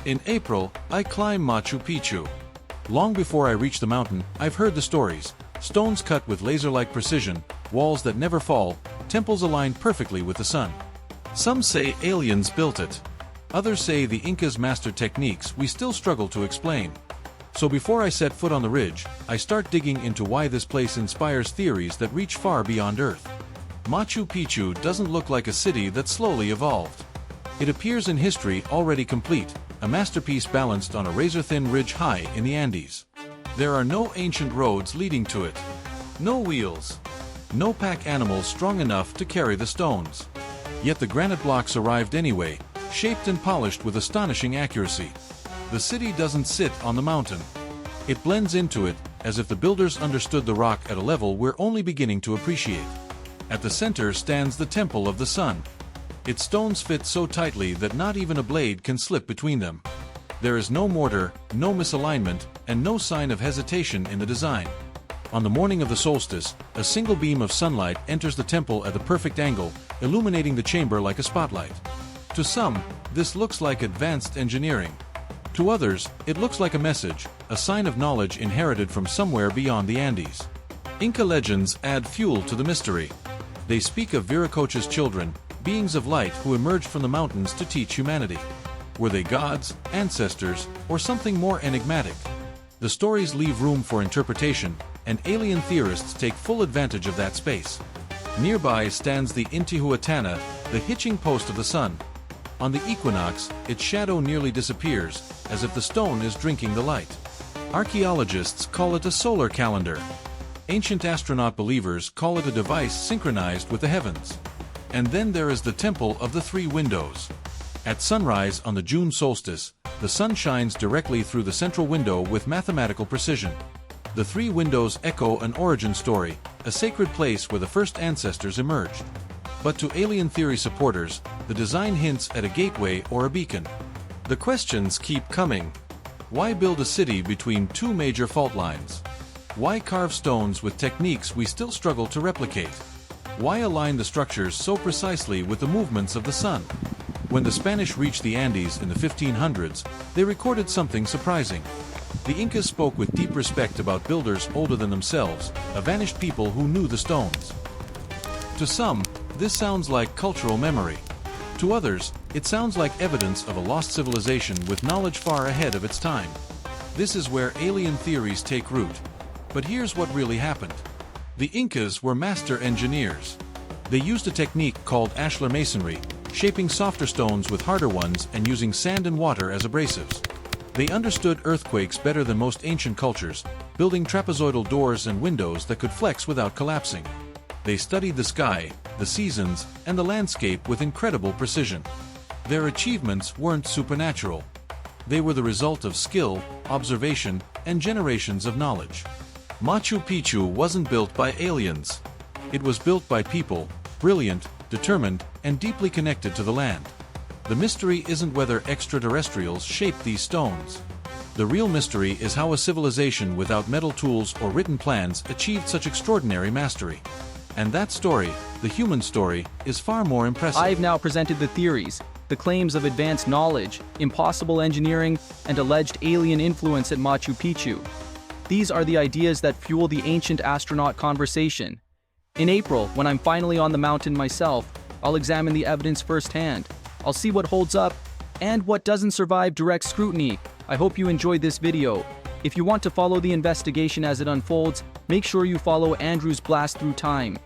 In April, I climb Machu Picchu. Long before I reach the mountain, I've heard the stories. Stones cut with laser-like precision, walls that never fall, temples aligned perfectly with the sun. Some say aliens built it. Others say the Incas mastered techniques we still struggle to explain. So before I set foot on the ridge, I start digging into why this place inspires theories that reach far beyond Earth. Machu Picchu doesn't look like a city that slowly evolved. It appears in history already complete, a masterpiece balanced on a razor-thin ridge high in the Andes. There are no ancient roads leading to it. No wheels. No pack animals strong enough to carry the stones. Yet the granite blocks arrived anyway, shaped and polished with astonishing accuracy. The city doesn't sit on the mountain. It blends into it, as if the builders understood the rock at a level we're only beginning to appreciate. At the center stands the Temple of the Sun. Its stones fit so tightly that not even a blade can slip between them. There is no mortar, no misalignment, and no sign of hesitation in the design. On the morning of the solstice, a single beam of sunlight enters the temple at the perfect angle, illuminating the chamber like a spotlight. To some, this looks like advanced engineering. To others, it looks like a message, a sign of knowledge inherited from somewhere beyond the Andes. Inca legends add fuel to the mystery. They speak of Viracocha's children, beings of light who emerged from the mountains to teach humanity. Were they gods, ancestors, or something more enigmatic? The stories leave room for interpretation, and alien theorists take full advantage of that space. Nearby stands the Intihuatana, the hitching post of the sun. On the equinox, its shadow nearly disappears, as if the stone is drinking the light. Archaeologists call it a solar calendar. Ancient astronaut believers call it a device synchronized with the heavens. And then there is the Temple of the Three Windows. At sunrise on the June solstice, the sun shines directly through the central window with mathematical precision. The three windows echo an origin story, a sacred place where the first ancestors emerged. But to alien theory supporters, the design hints at a gateway or a beacon. The questions keep coming. Why build a city between two major fault lines? Why carve stones with techniques we still struggle to replicate? Why align the structures so precisely with the movements of the sun? When the Spanish reached the Andes in the 1500s, they recorded something surprising. The Incas spoke with deep respect about builders older than themselves, a vanished people who knew the stones. To some, this sounds like cultural memory. To others, it sounds like evidence of a lost civilization with knowledge far ahead of its time. This is where alien theories take root. But here's what really happened. The Incas were master engineers. They used a technique called ashlar masonry, shaping softer stones with harder ones and using sand and water as abrasives. They understood earthquakes better than most ancient cultures, building trapezoidal doors and windows that could flex without collapsing. They studied the sky, the seasons, and the landscape with incredible precision. Their achievements weren't supernatural. They were the result of skill, observation, and generations of knowledge. Machu Picchu wasn't built by aliens. It was built by people, brilliant, determined, and deeply connected to the land. The mystery isn't whether extraterrestrials shaped these stones. The real mystery is how a civilization without metal tools or written plans achieved such extraordinary mastery. And that story, the human story, is far more impressive. I've now presented the theories, the claims of advanced knowledge, impossible engineering, and alleged alien influence at Machu Picchu. These are the ideas that fuel the ancient astronaut conversation. In April, when I'm finally on the mountain myself, I'll examine the evidence firsthand. I'll see what holds up and what doesn't survive direct scrutiny. I hope you enjoyed this video. If you want to follow the investigation as it unfolds, make sure you follow Andrew's Blast Through Time.